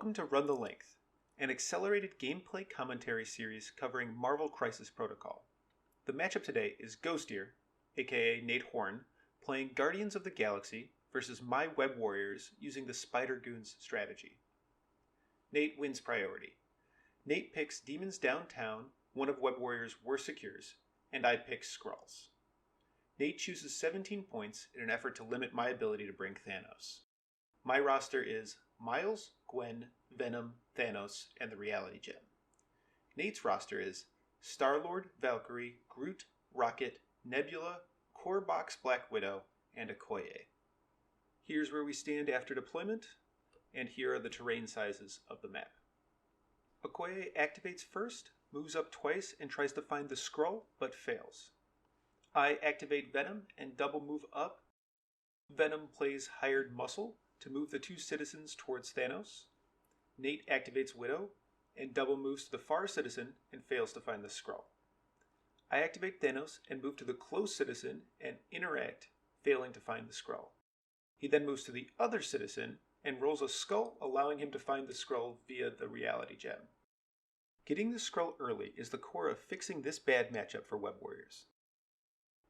Welcome to Run the Length, an accelerated gameplay commentary series covering Marvel Crisis Protocol. The matchup today is Ghostier, aka Nate Horn, playing Guardians of the Galaxy versus my Web Warriors using the Spider Goons strategy. Nate wins priority. Nate picks Demons Downtown, one of Web Warriors' worst secures, and I pick Skrulls. Nate chooses 17 points in an effort to limit my ability to bring Thanos. My roster is Miles, Gwen, Venom, Thanos, and the Reality Gem. Nate's roster is Star-Lord, Valkyrie, Groot, Rocket, Nebula, Core Box Black Widow, and Okoye. Here's where we stand after deployment, and here are the terrain sizes of the map. Okoye activates first, moves up twice, and tries to find the Skrull, but fails. I activate Venom and double move up. Venom plays Hired Muscle to move the two citizens towards Thanos. Nate activates Widow and double moves to the far citizen and fails to find the Skrull. I activate Thanos and move to the close citizen and interact, failing to find the Skrull. He then moves to the other citizen and rolls a skull, allowing him to find the Skrull via the Reality Gem. Getting the Skrull early is the core of fixing this bad matchup for Web Warriors.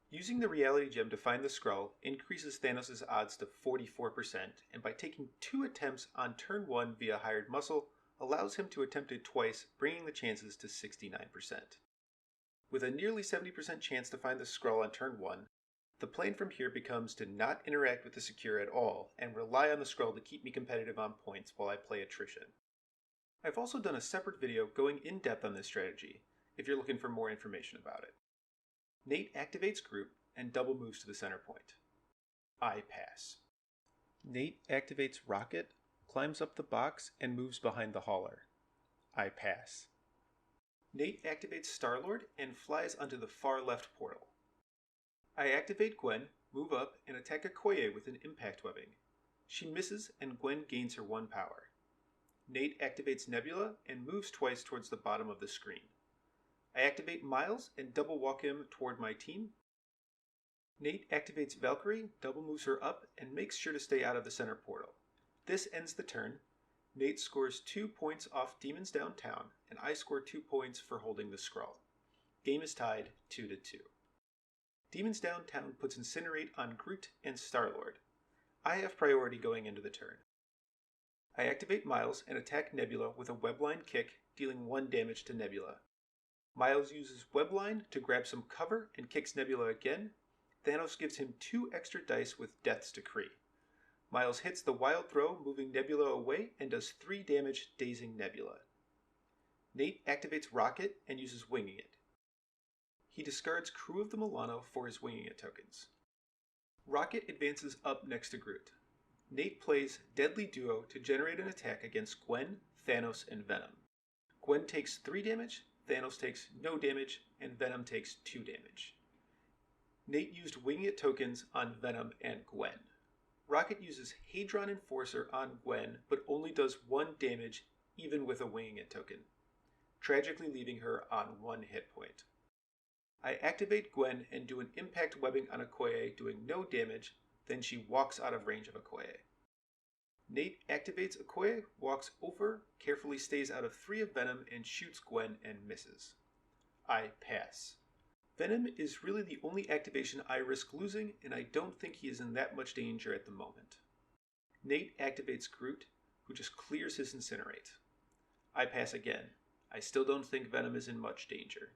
Using the Reality Gem to find the Skrull increases Thanos' odds to 44%, and by taking 2 attempts on turn 1 via Hired Muscle, allows him to attempt it twice, bringing the chances to 69%. With a nearly 70% chance to find the Skrull on turn 1, the plan from here becomes to not interact with the secure at all, and rely on the Skrull to keep me competitive on points while I play attrition. I've also done a separate video going in depth on this strategy, if you're looking for more information about it. Nate activates Groot and double moves to the center point. I pass. Nate activates Rocket, climbs up the box, and moves behind the hauler. I pass. Nate activates Star-Lord and flies onto the far left portal. I activate Gwen, move up, and attack Okoye with an impact webbing. She misses and Gwen gains her 1 power. Nate activates Nebula and moves twice towards the bottom of the screen. I activate Miles and double walk him toward my team. Nate activates Valkyrie, double moves her up, and makes sure to stay out of the center portal. This ends the turn. Nate scores 2 points off Demons Downtown, and I score 2 points for holding the Skrull. Game is tied 2-2. Demons Downtown puts Incinerate on Groot and Star-Lord. I have priority going into the turn. I activate Miles and attack Nebula with a Webline kick, dealing 1 damage to Nebula. Miles uses Webline to grab some cover and kicks Nebula again. Thanos gives him 2 extra dice with Death's Decree. Miles hits the Wild Throw, moving Nebula away, and does 3 damage, dazing Nebula. Nate activates Rocket and uses Winging It. He discards Crew of the Milano for his Winging It tokens. Rocket advances up next to Groot. Nate plays Deadly Duo to generate an attack against Gwen, Thanos, and Venom. Gwen takes 3 damage, Thanos takes no damage, and Venom takes 2 damage. Nate used Winging It tokens on Venom and Gwen. Rocket uses Hadron Enforcer on Gwen, but only does 1 damage even with a Winging It token, tragically leaving her on 1 hit point. I activate Gwen and do an impact webbing on Okoye, doing no damage, then she walks out of range of Okoye. Nate activates Okoye, walks over, carefully stays out of 3 of Venom, and shoots Gwen and misses. I pass. Venom is really the only activation I risk losing, and I don't think he is in that much danger at the moment. Nate activates Groot, who just clears his Incinerate. I pass again. I still don't think Venom is in much danger.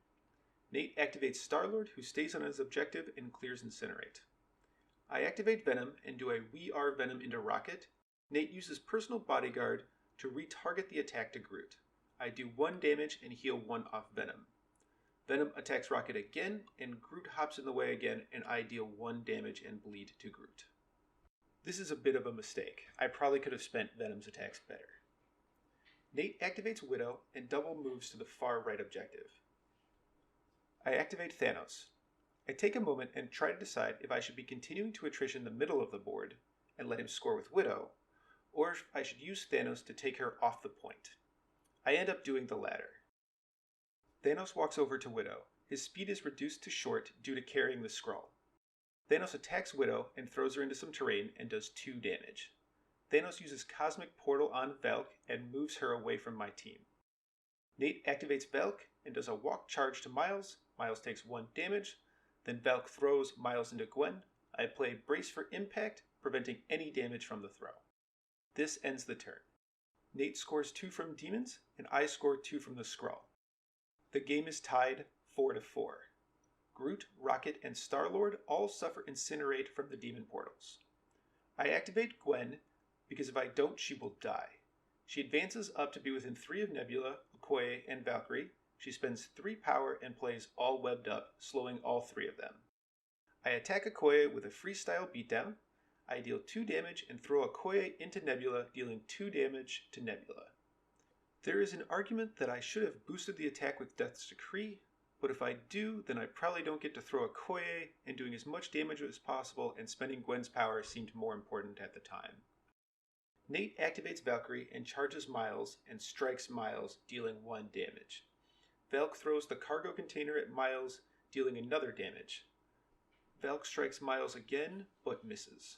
Nate activates Star-Lord, who stays on his objective and clears Incinerate. I activate Venom and do a We Are Venom into Rocket. Nate uses Personal Bodyguard to retarget the attack to Groot. I do 1 damage and heal 1 off Venom. Venom attacks Rocket again, and Groot hops in the way again, and I deal 1 damage and bleed to Groot. This is a bit of a mistake. I probably could have spent Venom's attacks better. Nate activates Widow and double moves to the far right objective. I activate Thanos. I take a moment and try to decide if I should be continuing to attrition the middle of the board and let him score with Widow, or if I should use Thanos to take her off the point. I end up doing the latter. Thanos walks over to Widow. His speed is reduced to short due to carrying the Skrull. Thanos attacks Widow and throws her into some terrain and does 2 damage. Thanos uses Cosmic Portal on Valk and moves her away from my team. Nate activates Valk and does a walk charge to Miles. Miles takes 1 damage. Then Valk throws Miles into Gwen. I play Brace for Impact, preventing any damage from the throw. This ends the turn. Nate scores 2 from Demons, and I score 2 from the Skrull. The game is tied 4-4. Groot, Rocket, and Star-Lord all suffer Incinerate from the Demon Portals. I activate Gwen, because if I don't, she will die. She advances up to be within 3 of Nebula, Okoye, and Valkyrie. She spends 3 power and plays all webbed up, slowing all 3 of them. I attack Okoye with a freestyle beatdown. I deal 2 damage and throw Okoye into Nebula, dealing 2 damage to Nebula. There is an argument that I should have boosted the attack with Death's Decree, but if I do, then I probably don't get to throw Okoye, and doing as much damage as possible and spending Gwen's power seemed more important at the time. Nate activates Valkyrie and charges Miles and strikes Miles, dealing 1 damage. Valk throws the cargo container at Miles, dealing another damage. Valk strikes Miles again, but misses.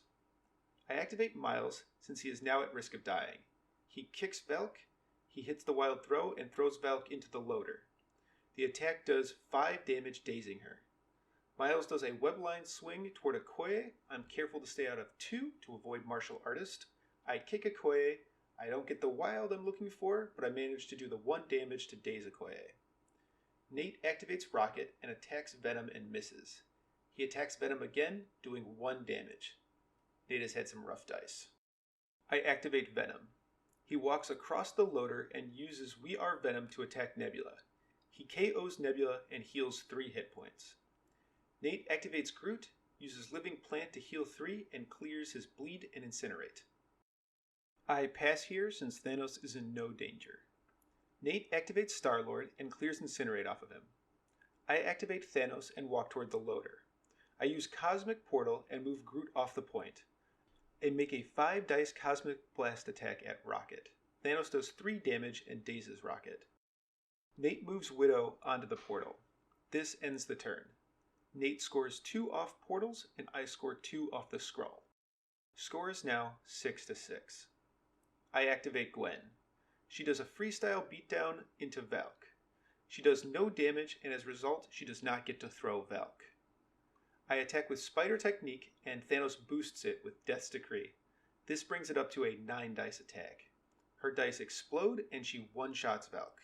I activate Miles since he is now at risk of dying. He kicks Valk, he hits the wild throw and throws Valk into the loader. The attack does 5 damage, dazing her. Miles does a webline swing toward Okoye. I'm careful to stay out of 2 to avoid Martial Artist. I kick Okoye. I don't get the wild I'm looking for, but I manage to do the 1 damage to daze Okoye. Nate activates Rocket and attacks Venom and misses. He attacks Venom again, doing 1 damage. Nate has had some rough dice. I activate Venom. He walks across the loader and uses We Are Venom to attack Nebula. He KOs Nebula and heals 3 hit points. Nate activates Groot, uses Living Plant to heal 3, and clears his Bleed and Incinerate. I pass here since Thanos is in no danger. Nate activates Star-Lord and clears Incinerate off of him. I activate Thanos and walk toward the loader. I use Cosmic Portal and move Groot off the point. I make a 5-dice Cosmic Blast attack at Rocket. Thanos does 3 damage and dazes Rocket. Nate moves Widow onto the portal. This ends the turn. Nate scores 2 off portals and I score 2 off the Skrull. Score is now 6-6. I activate Gwen. She does a freestyle beatdown into Valk. She does no damage and as a result she does not get to throw Valk. I attack with Spider Technique and Thanos boosts it with Death's Decree. This brings it up to a 9-dice attack. Her dice explode and she one-shots Valk.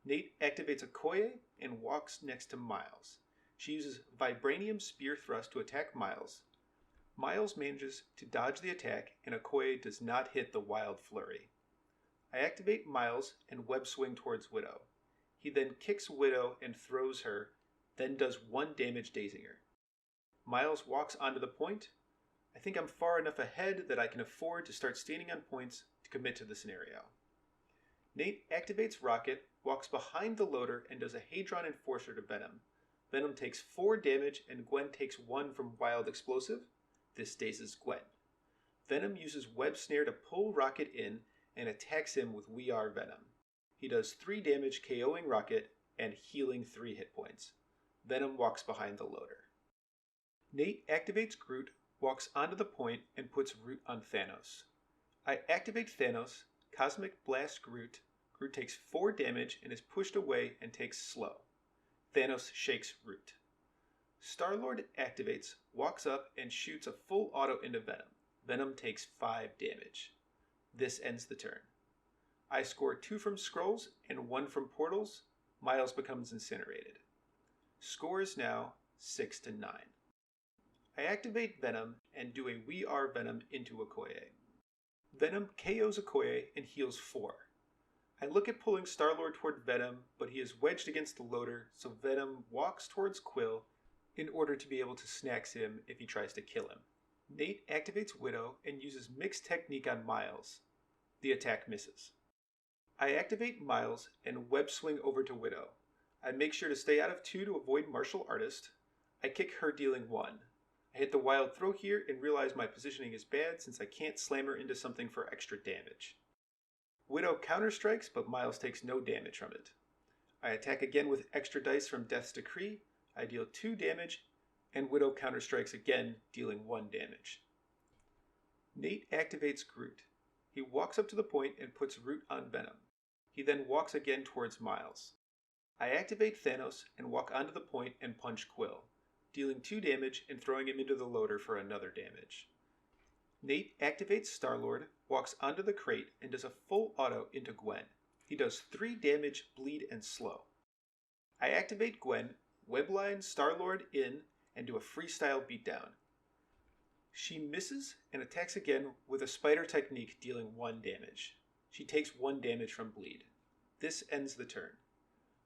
Nate activates Okoye and walks next to Miles. She uses Vibranium Spear Thrust to attack Miles. Miles manages to dodge the attack and Okoye does not hit the Wild Flurry. I activate Miles and web swing towards Widow. He then kicks Widow and throws her, then does 1 damage, dazing her. Miles walks onto the point. I think I'm far enough ahead that I can afford to start standing on points to commit to the scenario. Nate activates Rocket, walks behind the loader, and does a Hadron Enforcer to Venom. Venom takes 4 damage and Gwen takes 1 from Wild Explosive. This dazes Gwen. Venom uses Web Snare to pull Rocket in and attacks him with We Are Venom. He does 3 damage, KOing Rocket and healing 3 hit points. Venom walks behind the loader. Nate activates Groot, walks onto the point, and puts Root on Thanos. I activate Thanos, Cosmic Blast Groot. Groot takes 4 damage and is pushed away and takes slow. Thanos shakes Root. Star-Lord activates, walks up, and shoots a full auto into Venom. Venom takes 5 damage. This ends the turn. I score 2 from Skrulls and 1 from Portals. Miles becomes incinerated. Score is now 6-9. I activate Venom and do a We Are Venom into Okoye. Venom KOs Okoye and heals 4. I look at pulling Star-Lord toward Venom, but he is wedged against the loader, so Venom walks towards Quill in order to be able to snacks him if he tries to kill him. Nate activates Widow and uses Mixed Technique on Miles. The attack misses. I activate Miles and web swing over to Widow. I make sure to stay out of 2 to avoid Martial Artist. I kick her, dealing 1. I hit the Wild Throw here and realize my positioning is bad since I can't slam her into something for extra damage. Widow counterstrikes, but Miles takes no damage from it. I attack again with extra dice from Death's Decree. I deal 2 damage, and Widow counterstrikes again, dealing 1 damage. Nate activates Groot. He walks up to the point and puts Root on Venom. He then walks again towards Miles. I activate Thanos and walk onto the point and punch Quill, dealing 2 damage and throwing him into the loader for another damage. Nate activates Star-Lord, walks onto the crate, and does a full auto into Gwen. He does 3 damage, bleed, and slow. I activate Gwen, webline Star-Lord in, and do a freestyle beatdown. She misses and attacks again with a spider technique, dealing 1 damage. She takes 1 damage from bleed. This ends the turn.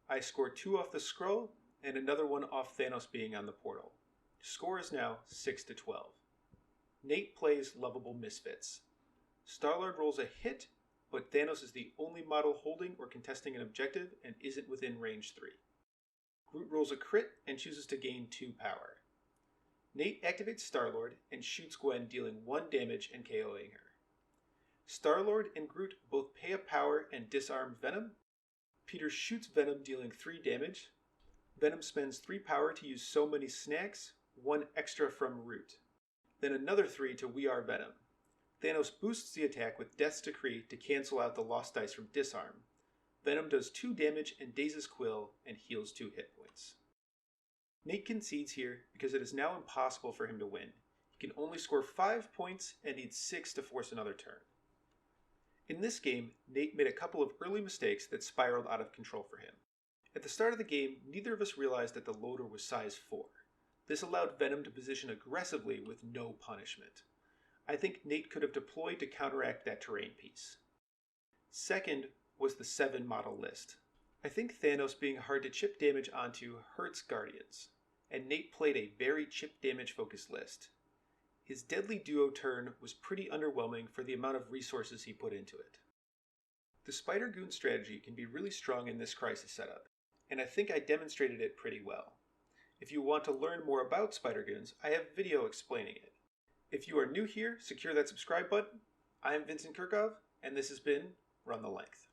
I score 2 off the Skrull and another 1 off Thanos being on the portal. Score is now 6-12. Nate plays Lovable Misfits. Star-Lord rolls a hit, but Thanos is the only model holding or contesting an objective and isn't within range 3. Groot rolls a crit and chooses to gain 2 power. Nate activates Star-Lord and shoots Gwen, dealing 1 damage and KOing her. Star-Lord and Groot both pay a power and disarm Venom. Peter shoots Venom, dealing 3 damage. Venom spends 3 power to use So Many Snacks, 1 extra from Root. Then another 3 to We Are Venom. Thanos boosts the attack with Death's Decree to cancel out the lost dice from Disarm. Venom does 2 damage and dazes Quill and heals 2 hit points. Nate concedes here because it is now impossible for him to win. He can only score 5 points and needs 6 to force another turn. In this game, Nate made a couple of early mistakes that spiraled out of control for him. At the start of the game, neither of us realized that the loader was size 4. This allowed Venom to position aggressively with no punishment. I think Nate could have deployed to counteract that terrain piece. Second was the 7 model list. I think Thanos being hard to chip damage onto hurts Guardians, and Nate played a very chip damage focused list. His Deadly Duo turn was pretty underwhelming for the amount of resources he put into it. The Spider Goon strategy can be really strong in this Crisis setup, and I think I demonstrated it pretty well. If you want to learn more about Spider Goons, I have a video explaining it. If you are new here, secure that subscribe button. I am Vincent Curkov, and this has been Run the Length.